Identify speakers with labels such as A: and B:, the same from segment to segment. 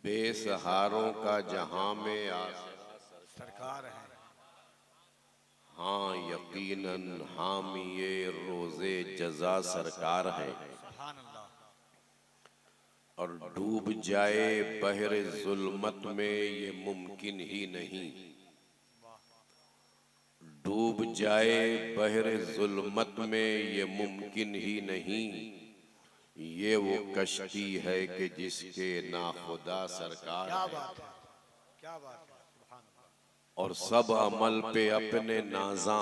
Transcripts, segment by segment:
A: बेसहारों का जहां में आसरा
B: सरकार है।
A: हाँ यकीनन हामिए रोजे जजा सरकार है।
B: सुभान अल्लाह।
A: और डूब जाए बहरे जुल्मत में ये मुमकिन ही नहीं। डूब जाए बहरे जुल्मत में ये मुमकिन ही नहीं। ये वो कश्ती है कि जिसके नाखुदा सरकार
B: क्या
A: है।
B: बात है, क्या बात है। सुभान अल्लाह।
A: और सब अमल पे अपने नाजा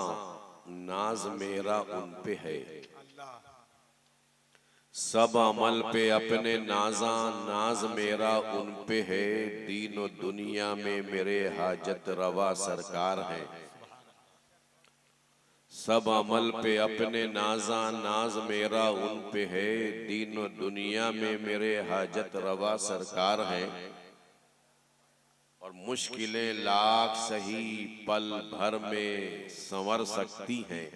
A: नाज मेरा उन पे है।
B: अल्लाह।
A: सब अमल पे अपने नाजा नाज मेरा उन पे है। दीन दुनिया में मेरे हाजत रवा सरकार है।
B: सुभान अल्लाह।
A: सब अमल पे अपने नाजा नाज मेरा उन पे है। दीन दुनिया में मेरे हाजत रवा सरकार है। और मुश्किलें लाख सही पल भर में संवर सकती हैं।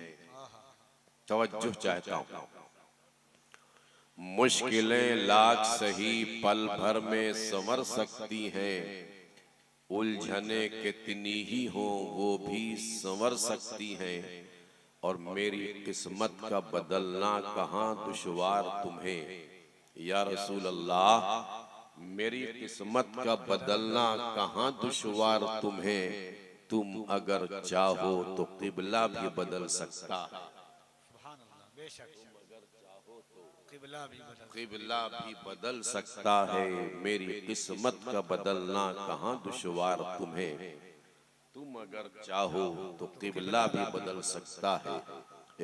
A: तवज्जो चाहता हूं। मुश्किलें लाख सही पल भर में संवर सकती हैं। उलझने कितनी ही हो वो भी संवर सकती हैं। और मेरी किस्मत का बदलना कहाँ दुश्वार तुम्हें। या रसूल अल्लाह मेरी किस्मत का बदलना कहाँ दुश्वार तुम्हें। तुम अगर चाहो तो किबला भी बदल सकता है।
B: सुभान अल्लाह। बेशक किबला भी बदल सकता
A: किबला भी बदल सकता है। मेरी किस्मत का बदलना कहाँ दुश्वार तुम्हें। तुम अगर चाहो तो किबला भी बदल सकता है।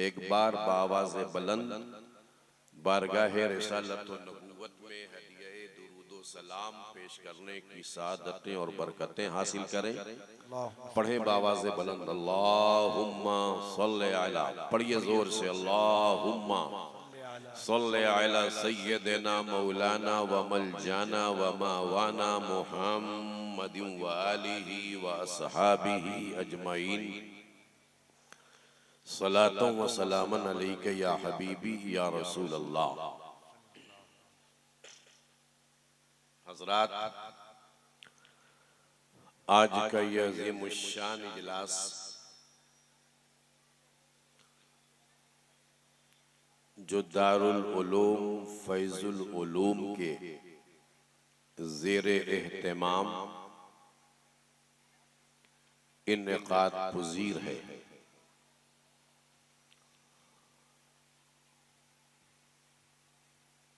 A: एक बार बावाज़े बुलंद बारगाहे रिसालत व नबूवत में हदिया दुरूद व सलाम पेश करने की सादतें और बरकतें हासिल करें। पढ़े बावाज़े बुलंद अल्लाहुम्मा सल्ले अला। पढ़िए जोर से अल्लाहुम्मा सल्ले अला सय्यदना मौलाना व मलजाना व मावाना मुहम्मदिन व आलिहि व अस्हाबिहि अजमईन। सलातों व सलामन अलैका या हबीबी या रसूल अल्लाह। हजरात, आज का यह अज़ीमुश्शान इजलास जो दारुल उलूम फैजुल उलूम के ज़ेरे एहतमाम इन्इक़ाद पज़ीर है।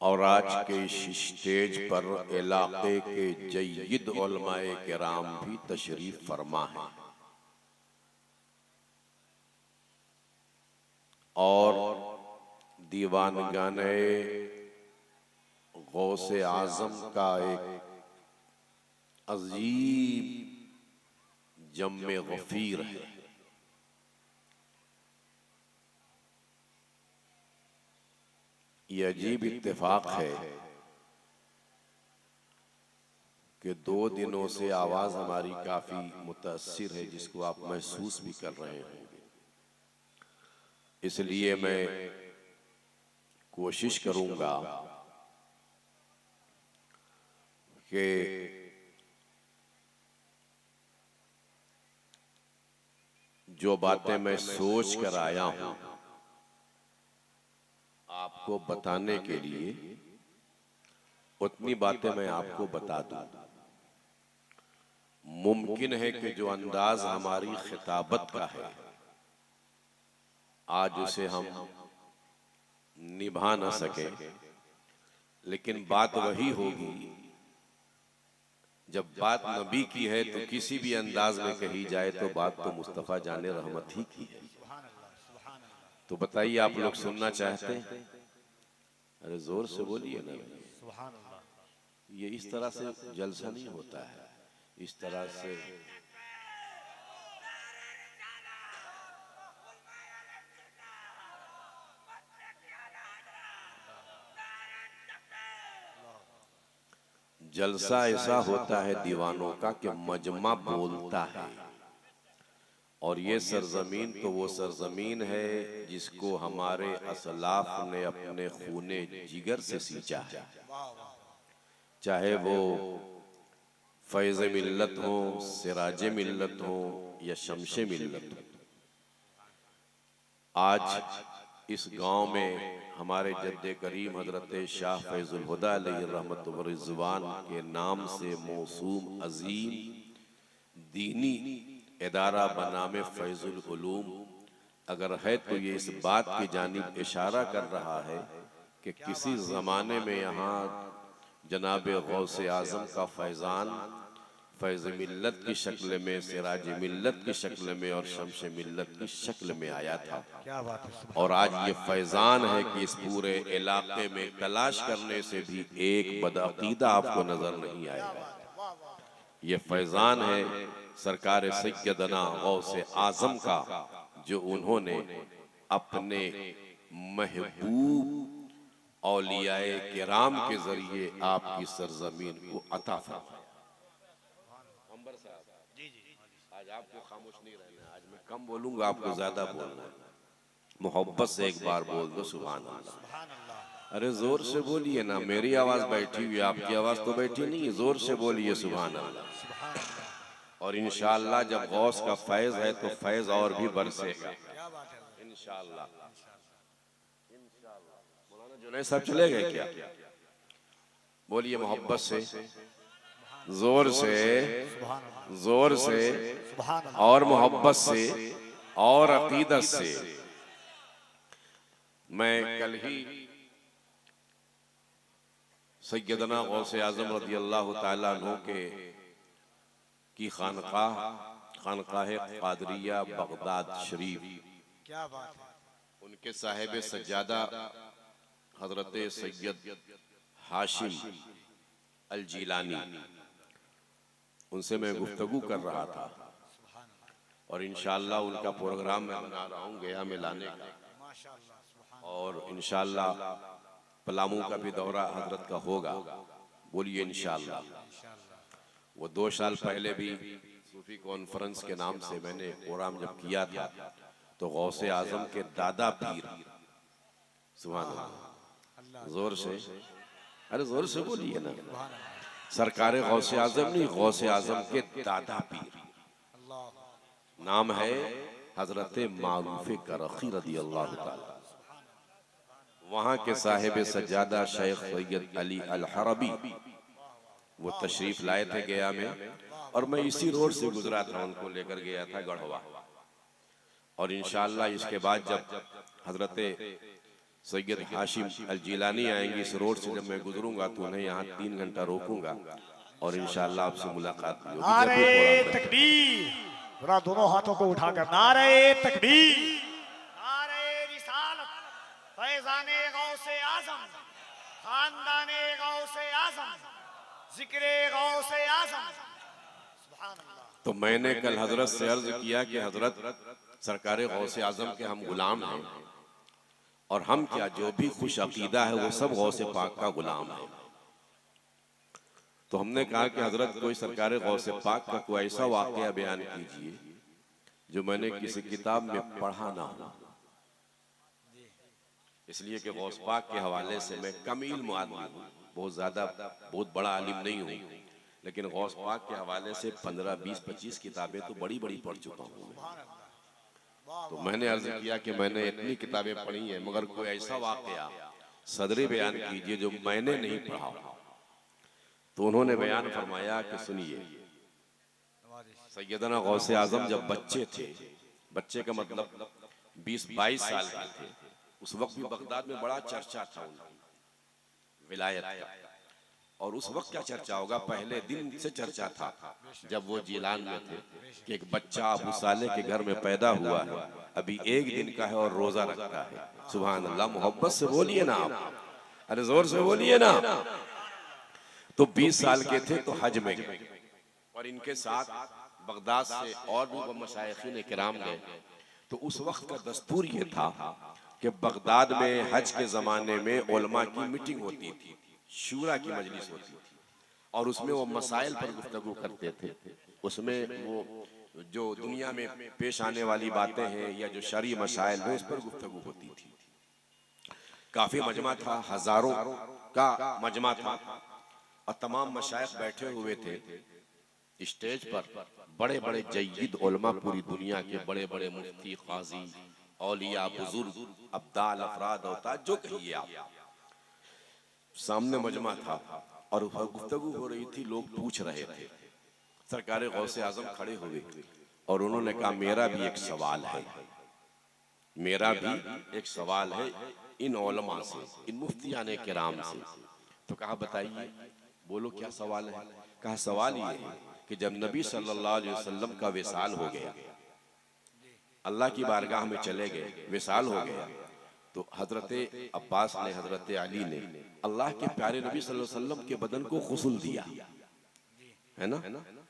A: और आज के इस स्टेज पर इलाके के जय्यद उलमाए किराम भी तशरीफ फरमा है। और दीवानगाने गौसे आजम का एक अजीब जम्मे गफीर है। ये अजीब इत्तेफाक है कि 2 दिनों से आवाज हमारी काफी मुतासिर है, जिसको आप महसूस भी कर रहे होंगे। इसलिए मैं कोशिश करूंगा कि जो बातें मैं सोच कर आया हूं आपको बताने के लिए, उतनी बातें मैं आपको बता दूं। मुमकिन है कि जो अंदाज हमारी खिताबत का है आज उसे हम निभा न सके, लेकिन बात वही होगी। जब बात नबी की है तो किसी भी अंदाज में कही जाए तो बात तो मुस्तफ़ा जाने रहमत ही की है। तो बताइए, आप लोग सुनना चाहते हैं? अरे जोर से बोलिए ना। ये इस तरह से जलसा नहीं होता है। इस तरह से जलसा ऐसा होता है दीवानों का कि मजमा बोलता है। और ये सरजमीन तो वो सरजमीन है जिसको हमारे असलाफ ने अपने खूने जिगर से सींचा है। चाहे वो फैज़ मिल्लत हो, सिराज मिल्लत हो या शमशे मिल्लत हो, आज इस गांव में हमारे जद्दे करीम हजरत शाह फैजुल हुदा अलैहि रहमत व रिज़वान के नाम से मौसूम अजीम दीनी इदारा बनामे फैजुल उलूम अगर है तो ये इस बात की जानिब इशारा कर रहा है कि किसी ज़माने में यहाँ जनाब गौसे आज़म का फैज़ान फैज़ मिल्लत की शक्ल में, सिराज मिल्लत की शक्ल में और शम्श मिल्लत की शक्ल में आया था।
B: क्या बात है।
A: और आज ये फैज़ान है कि इस पूरे इलाके में तलाश करने से भी एक बदअकीदा आपको नजर नहीं आएगा। ये फैज़ान है सरकार सैयदना गौसे आज़म का, जो उन्होंने अपने महबूब औलियाए किराम के जरिए आपकी सरजमीन को अता फरमाया। अंबर साहब, आज आपको खामोश नहीं रहना, आज मैं कम बोलूंगा, आपको ज्यादा बोलना है। मोहब्बत से एक बार बोल दो सुभान अल्लाह। अरे जोर से बोलिए ना, मेरी आवाज बैठी हुई, आपकी आवाज तो बैठी नहीं है, जोर से बोलिए सुभान अल्लाह। और इंशाअल्लाह जब गौस का फैज है तो फैज और भी बरसेगा इंशाअल्लाह। मौलाना जुनैद साहब चले गए क्या? बोलिए मोहब्बत से, जोर से, जोर से और मोहब्बत से और अकीदत से। मैं कल ही सैयदना गौसे आज़म रज़ी अल्लाह ताला अन्हु के की खानकाह कादरिया बगदाद शरीफ,
B: क्या बात है।
A: उनके साहिब सज्जादा हजरत सैयद हाशिम अल जीलानी, उनसे मैं गुफ्तगू कर रहा था और इंशाअल्लाह उनका प्रोग्राम मैं बना रहा हूँ गया में लाने का, और इंशाअल्लाह पलामू का भी दौरा हजरत का होगा। बोलिए इंशाअल्लाह। वो 2 साल पहले भी सूफी कॉन्फ्रेंस के नाम से मैंने प्रोग्राम जब किया था तो गौसे आजम के दादा पीर, सुभान अल्लाह, जोर से, अरे जोर से बोलिए ना, सरकार गौसे आजम नहीं, गौसे आजम के दादा पीर, नाम है हजरत मारूफ करखी रदी अल्लाह ताला। वहाँ के साहिब सज्जादा शेख सैयद अली अल हरबी वो तशरीफ लाए थे गया में, और मैं इसी रोड से गुजरा था, उनको लेकर गया था गढ़वा। और इंशाअल्लाह इसके बाद जब हजरत सैयद हाशिम अल जीलानी आएंगे इस रोड से, जब मैं गुजरूंगा तो उन्हें यहाँ 3 घंटा रोकूंगा और इंशाअल्लाह आपसे मुलाकात भी होगी।
B: नारे तकबीर, जरा दोनों हाथों को उठाकर नारे तकबीर, नारे रिसालत, फैज़ाने गौसे आज़म, खानदाने गौसे आज़म, जिक्रे गौसे आज़म, सुभान अल्लाह।
A: तो मैंने कल हजरत से अर्ज किया कि हजरत सरकार गौसे आजम के हम गुलाम हैं, और हम क्या, जो भी खुश अकीदा है वो सब गौसे पाक का गुलाम है। तो हमने कहा कि हजरत कोई सरकार गौसे पाक का कोई ऐसा वाकया बयान कीजिए जो मैंने किसी किताब में पढ़ा ना हो, इसलिए कि गौस पाक के हवाले से मैं कम इल्म आदमी हूँ, बहुत बड़ा आलिम नहीं हूँ, लेकिन गौस पाक के हवाले से 15, 20, 25 किताबें तो बड़ी बड़ी पढ़ चुका हूँ। तो मैंने अर्ज किया कि मैंने इतनी किताबें पढ़ी हैं, मगर कोई ऐसा वाकया सदरी बयान कीजिए जो मैंने नहीं पढ़ा। तो उन्होंने बयान फरमाया कि सुनिए, सैयदना गौसे आजम जब बच्चे थे, बच्चे का मतलब 20-22 साल के थे, उस वक्त भी बगदाद में बड़ा चर्चा था उनकी विलायत का। और उस वक्त क्या चर्चा होगा, पहले दिन से चर्चा था जब वो जिलान में थे कि एक बच्चा अबू साले के घर में पैदा हुआ है, अभी 1 दिन का है और रोजा रखता है। सुभान अल्लाह, मोहब्बत से बोलिए ना आप, अरे जोर से बोलिए ना। तो 20 साल के थे तो हज में गए, और इनके साथ बगदाद से और भी मशाइखीन किराम गए। तो उस वक्त का दस्तूर ये था कि बगदाद में हज के जमाने में उलमा की मीटिंग होती थी, शूरा की मजलिस होती थी, और उसमें वो मसाइल पर गुफ्तगू करते थे। उसमें वो जो दुनिया में पेश आने वाली बातें हैं या जो शरई मसाइल हैं उस पर गुफ्तगू होती थी। काफी मजमा था, हजारों का मजमा था, और तमाम मशाइख बैठे हुए थे। स्टेज पर बड़े बड़े जय्यद उलमा, पूरी दुनिया के बड़े बड़े मुफ्ती, काजी, औलिया, बुजुर्ग, अब्दाल, अफराद होता जो कहिए आप, सामने मजमा था और गुफ्तगू हो रही थी, लोग पूछ रहे थे। सरकार गौसे आजम खड़े हुए और उन्होंने कहा मेरा भी एक सवाल है, मेरा भी एक सवाल है इन उलमा से, इन मुफ्तियाने किराम से। तो कहा बताइए, बोलो क्या सवाल है। कहा सवाल ये है कि जब नबी सल्लल्लाहु अलैहि वसल्लम का विसाल हो गया, अल्लाह की बारगाह में चले गए, विसाल हो गया, तो हजरत अब्बास ने, हजरत अली ने अल्लाह के प्यारे नबी सल्लल्लाहु अलैहि वसल्लम के बदन को गुस्ल दिया, है ना,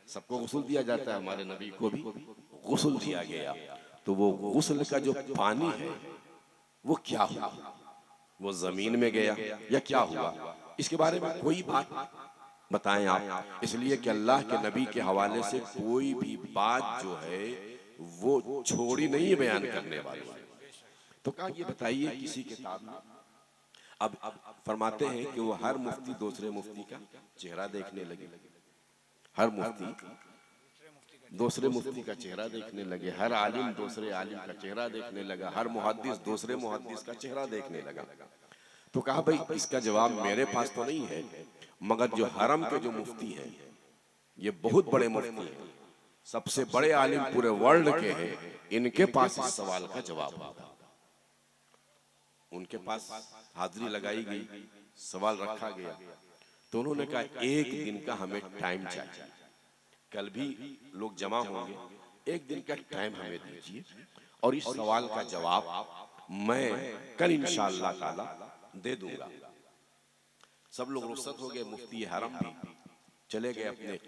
A: सबको गुस्ल दिया जाता है, हमारे नबी को भी गुस्ल दिया गया। तो वो गुस्ल का जो पानी है वो क्या हुआ, वो जमीन में गया या क्या हुआ, इसके बारे में कोई बात बताएं आप। इसलिए कि अल्लाह के नबी के हवाले से कोई भी बात जो है वो छोड़ी नहीं बयान करने वाली। तो कहा ये बताइए किसी किताब में, अब फरमाते हैं कि वो हर मुफ्ती दूसरे मुफ्ती का चेहरा देखने लगे, हर मुफ्ती दूसरे मुफ्ती का चेहरा देखने लगे, हर आलिम दूसरे आलिम का चेहरा देखने लगा, हर मुहद्दिस दूसरे मुहद्दिस का चेहरा देखने लगा। तो कहा भाई इसका जवाब मेरे पास तो नहीं है, मगर जो हरम के जो मुफ्ती हैं, ये बहुत बड़े मुफ्ती हैं, सबसे बड़े आलिम पूरे वर्ल्ड के हैं, इनके पास इस सवाल का जवाब होगा। उनके पास हाजिरी लगाई गई, सवाल रखा गया, तो उन्होंने कहा एक दिन का हमें टाइम चाहिए, कल भी लोग जमा होंगे, एक दिन का टाइम हमें दीजिए और इस सवाल का जवाब मैं कल इंशाअल्लाह ताला दे दूंगा। सब लोग रुखसत हो गए, मुफ्ती हरम भी चले गए अपने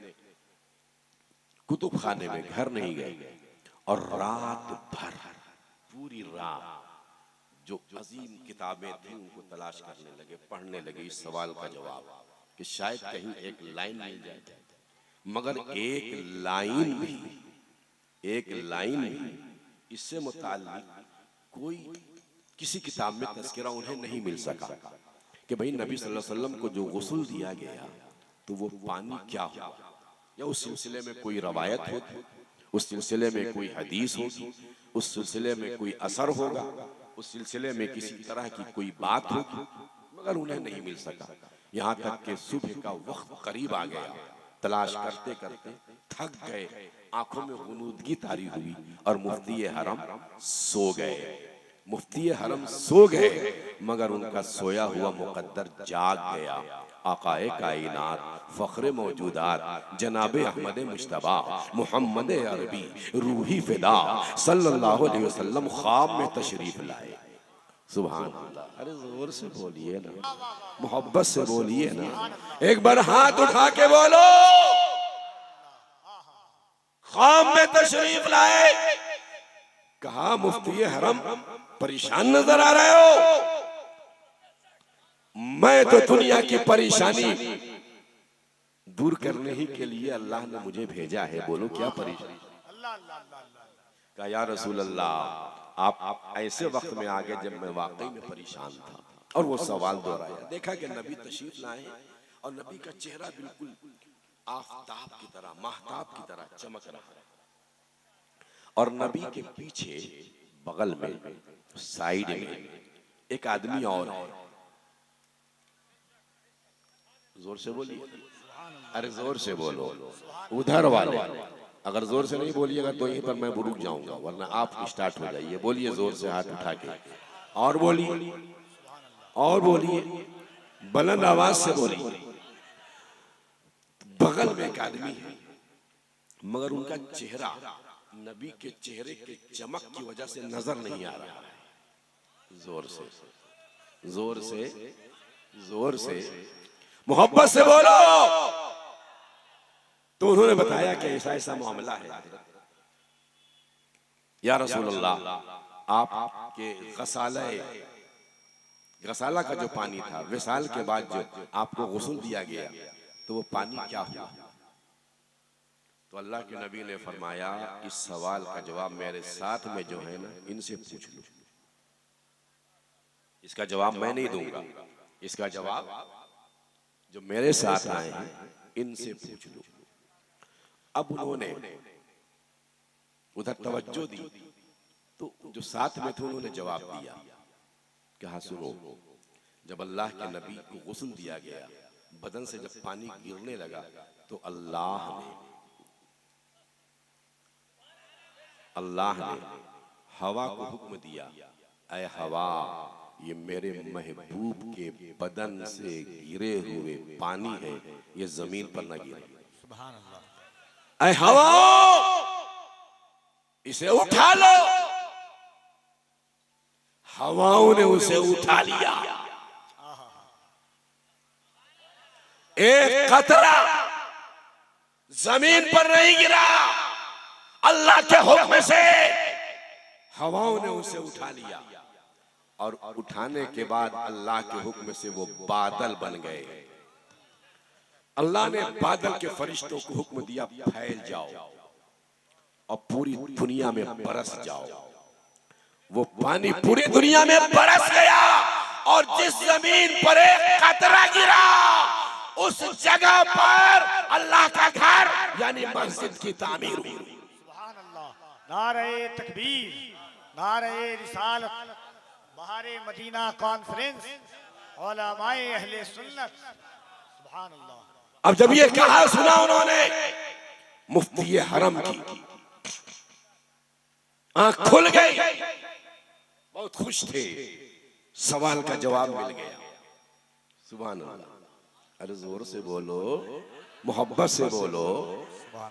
A: कुतुब खाने में, घर नहीं गए। और रात भर, पूरी रात जो अजीम किताबें थी उनको तलाश करने लगे, पढ़ने लगे इस सवाल का जवाब, कि शायद कहीं एक लाइन मिल जाए। मगर एक लाइन भी इससे मुताल्लिक कोई किसी किताब में तज़किरा उन्हें नहीं मिल सका कि भाई नबी सल्लल्लाहु अलैहि वसल्लम को जो गुस्ल दिया गया तो वो पानी क्या हुआ, या उस सिलसिले में कोई रवायत होगी, उस सिलसिले में कोई हदीस होगी, उस सिलसिले में कोई असर होगा, उस सिलसिले में किसी तरह की कोई बात होगी, मगर उन्हें नहीं मिल सका। यहाँ तक कि सुबह का वक्त करीब आ गया, तलाश करते करते थक गए, आंखों में गुनूदगी तारी हुई और मुफ्ती हरम सो गए। मुफ्ती हरम सो गए, मगर उनका सोया हुआ मुकद्दर जाग गया। आकाए कायनात, फख्रे मौजूदात, जनाबे अहमद मुश्तबा, मोहम्मद अरबी, रूही फिदा सल्लल्लाहु अलैहि वसल्लम ख्वाब में तशरीफ लाए। सुभान अल्लाह। अरे जोर से बोलिए ना, मोहब्बत से बोलिए ना, एक बार हाथ उठा के बोलो, ख्वाब में तशरीफ लाए। कहा मुफ्ती हरम परेशान नजर आ रहे हो, मैं तो दुनिया की परेशानी दूर करने ही के लिए अल्लाह ने मुझे भेजा है, बोलो क्या परेशानी। कहा या रसूल अल्लाह, आप ऐसे वक्त में आ गए जब मैं वाकई में परेशान था। और वो सवाल दोहराया, देखा कि नबी तशरीफ लाए और नबी का चेहरा बिल्कुल आफताब की तरह, महताब की तरह चमक रहा है, और नबी के पीछे बगल में, साइड में एक आदमी और है। जोर से बोलिए, अरे जोर से बोलो, उधर वाले। अगर जोर से नहीं बोलिएगा तो यहीं पर मैं रुक जाऊंगा, वरना आप स्टार्ट हो जाइए। बोलिए जोर से, हाथ उठा के, और बोलिए, और बोलिए, बुलंद आवाज से बोलिए। बगल में एक आदमी है, मगर उनका चेहरा नबी के चेहरे के चमक की वजह से नजर नहीं आ रहा है। जोर से, जोर से, जोर से, मोहब्बत से बोलो। तो उन्होंने बताया कि ऐसा ऐसा मामला है, या रसूल अल्लाह, आपके गसाला का जो पानी था, विसाल के बाद जो आपको गुस्ल दिया गया, तो वो पानी क्या हुआ। तो अल्लाह के नबी ने फरमाया, इस सवाल का जवाब मेरे साथ में जो है ना, इनसे पूछ लो। इसका जवाब मैं नहीं दूंगा, इसका जवाब जो मेरे साथ आए हैं इनसे पूछ लो। अब उन्होंने उधर तवज्जो दी तो जो साथ में थे उन्होंने जवाब दिया, कहा सुनो, जब अल्लाह के नबी को गुस्ल दिया गया, बदन से जब पानी गिरने लगा तो अल्लाह ने हवा को हुक्म दिया, ऐ हवा, ये मेरे महबूब के बदन से गिरे हुए पानी है, ये जमीन पर न गिरे।
B: सुभान अल्लाह।
A: ऐ हवा, इसे उठा लो। हवाओं ने उसे उठा लिया। एक कतरा जमीन पर नहीं गिरा, अल्लाह के हुक्म से हवाओं ने उसे उठा लिया और उठाने के बाद अल्लाह के हुक्म से वो बादल बन गए। अल्लाह ने बादल के फरिश्तों को हुक्म दिया, फैल जाओ और पूरी दुनिया में बरस जाओ। वो पानी पूरी दुनिया में बरस गया और जिस जमीन पर एक कतरा गिरा उस जगह पर अल्लाह का घर यानी मस्जिद की तामीर हुई।
B: सुभान अल्लाह। नारे तकबीर, नारे रिसालत, बहारे मदीना कॉन्फ्रेंस, उलमाए अहले सुन्नत। सुभान अल्लाह।
A: अब जब ये कहा सुना उन्होंने, मुफ्ती हरम की आंख खुल गई, बहुत खुश थे, सवाल का जवाब मिल गया। सुभान अल्लाह। अरे जोर से बोलो, मोहब्बत से बोलो,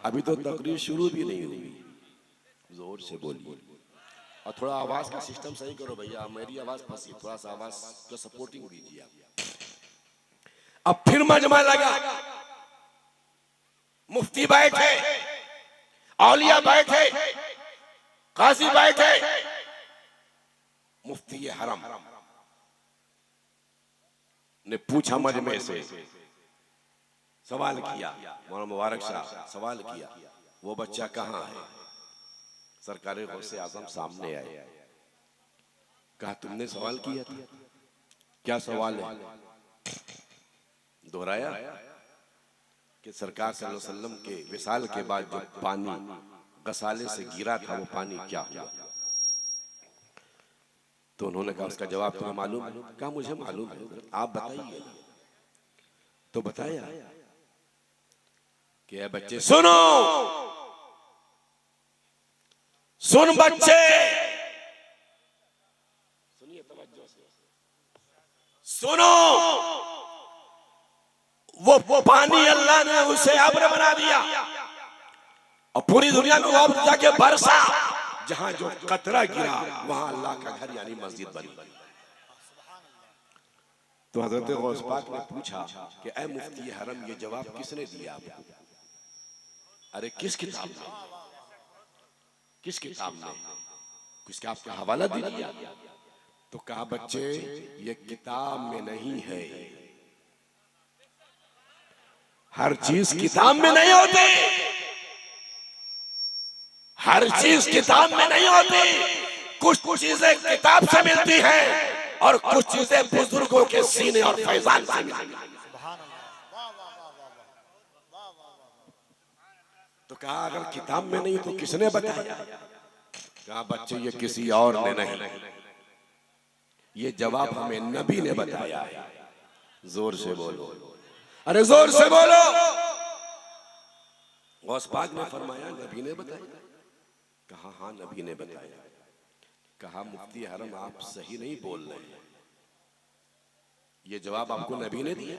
A: अभी तो तकरीर शुरू भी नहीं हुई, जोर से बोलिए और थोड़ा आवाज का सिस्टम सही करो भैया, मेरी आवाज फंसी, थोड़ा सा आवाज का सपोर्टिंग दीजिए आप। अब फिर मजमा लगा, मुफ्ती बैठे, औलिया बैठे, काजी बैठे, मुफ्ती हरम ने पूछा मजमे से, सवाल किया, मौलाना मुबारक साहब सवाल किया, वो बच्चा कहाँ है? सरकार गौसे आजम सामने आए, कहा तुमने सवाल किया था, क्या सवाल है? दोहराया कि सरकार सल्लल्लाहु अलैहि वसल्लम के विसाल के बाद जो पानी गसाले से गिरा था वो पानी क्या हुआ? तो उन्होंने कहा उसका जवाब तुम्हें मालूम है? कहा मुझे मालूम है, आप बताइए। तो बताया कि बच्चे सुनो, सुन बच्चे, सुनिए तवज्जो से, सुनो, वो पानी अल्लाह ने उसे अब्र बना दिया और पूरी दुनिया में वो जाके बरसा, जहां जो कतरा गिरा वहां अल्लाह का घर यानी मस्जिद बनी। तो हजरत गौस पाक ने पूछा कि ऐ मुफ्ती हरम, ये जवाब किसने दिया आपको? अरे किस किताब में? किस किताब में? किसका आपका हवाला दे दिया? तो कहा बच्चे ये किताब में नहीं है, हर चीज किताब में नहीं होती, हर चीज किताब में नहीं होती, कुछ चीजें किताब से मिलती हैं और कुछ चीजें बुजुर्गों के सीने और फैजान से मिलती हैं। तो कहा अगर किताब में नहीं तो किसने बताया? कहा बच्चे ये किसी और ने नहीं, ये जवाब हमें नबी ने बताया है। जोर से बोलो, अरे जोर से बोलो। गौस पाक ने फरमाया नबी ने बताया? कहा हाँ नबी ने बताया। कहा मुफ्ती हरम आप सही नहीं बोल रहे हैं, ये जवाब आपको नबी ने दिया?